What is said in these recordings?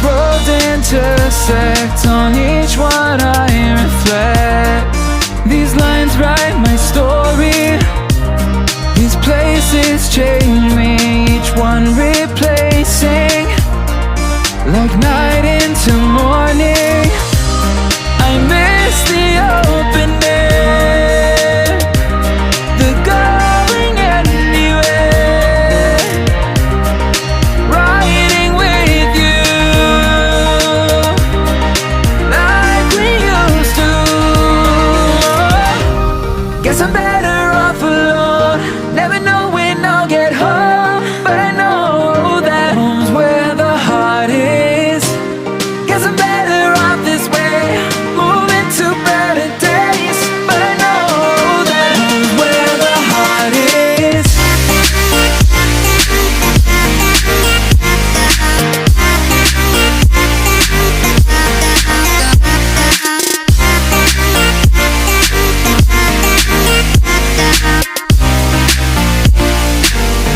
roads intersect, on each one I reflect. These lines write my story, these places change me, each one replacing, like night into morning. I miss the open air, the going anywhere, riding with you like we used to. Guess I'm better off alone, never know when I'll get home, but I know that home's where the heart is. Guess I'm better off this way, moving to better days, but I know that home's where the heart is.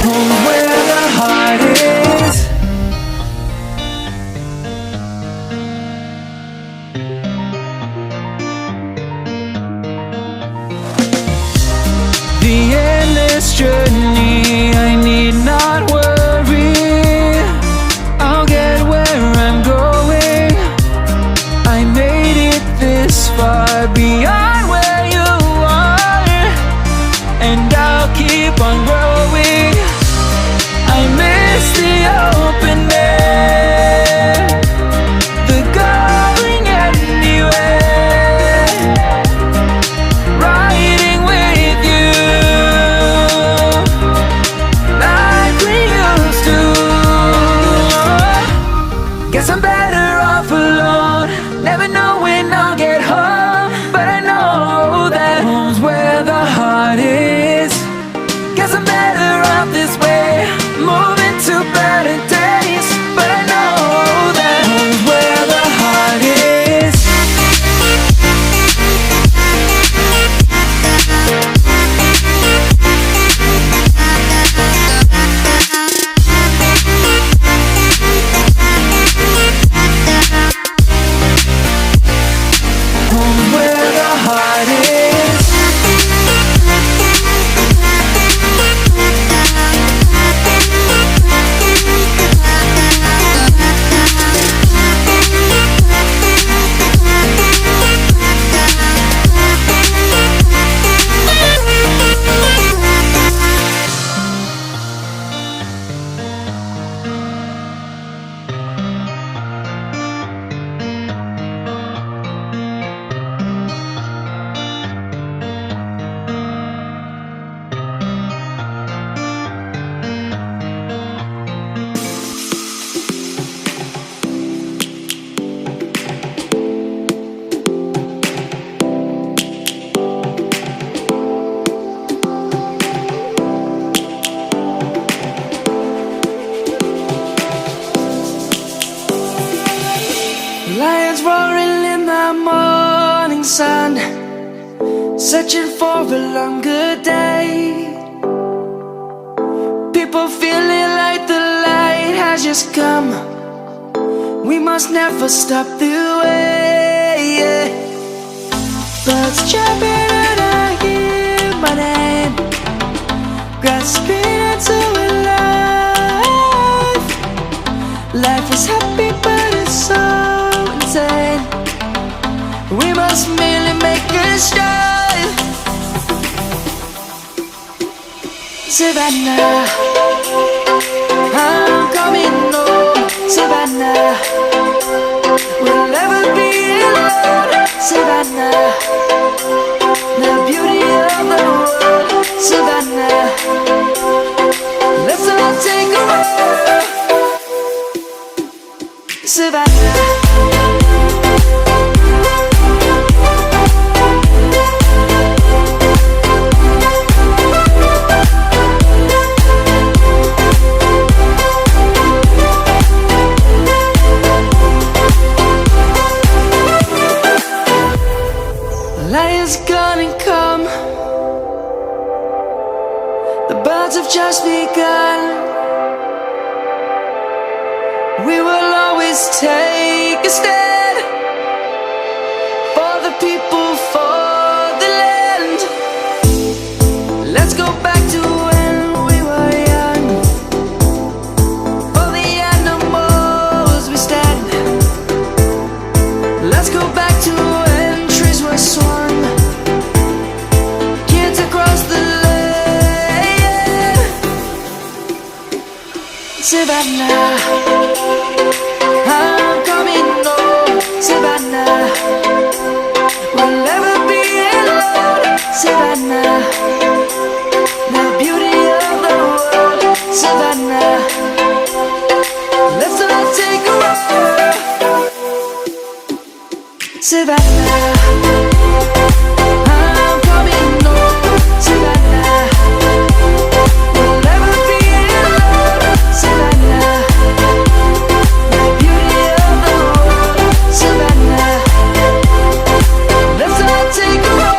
Home's where the heart is. The endless journey, I need not worry, I'll get where I'm going. I made it this far, beyond where you are, and I'll keep on growing. I miss the open air, the going anywhere, riding with you like we used to. Guess I'm better off alone, never know when I'll get home, but I know that home's where the heart is. Guess I'm better off this way, moving to better days, but I know that home's where the heart is. Home's where the heart is. Lions roaring in the morning sun, searching for a longer day. People feeling like the light has just come, we must never stop the way. Birds chirping and I hear my name, grasping into a life. Life is happy but it's so insane, we must merely make a start. Savannah, I'm coming home. Savannah, we'll never be alone. Savannah, the beauty of the world. Savannah, let's all take a walk. Savannah. Lion's gonna come, the birds have just begun. We will always Let's take a stand for the people, for the land. Let's go back to when we were young. For the animals we stand. Let's go back to when trees were swung. Kids across the land. Savannah, I'm coming home. Savannah, we'll never be alone. Savannah, the beauty of the world. Savannah, let's all take a walk. Savannah, I'm coming home. Savannah, we'll never be alone. Savannah, the beauty of the world. Savannah, let's all take a walk.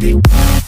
body.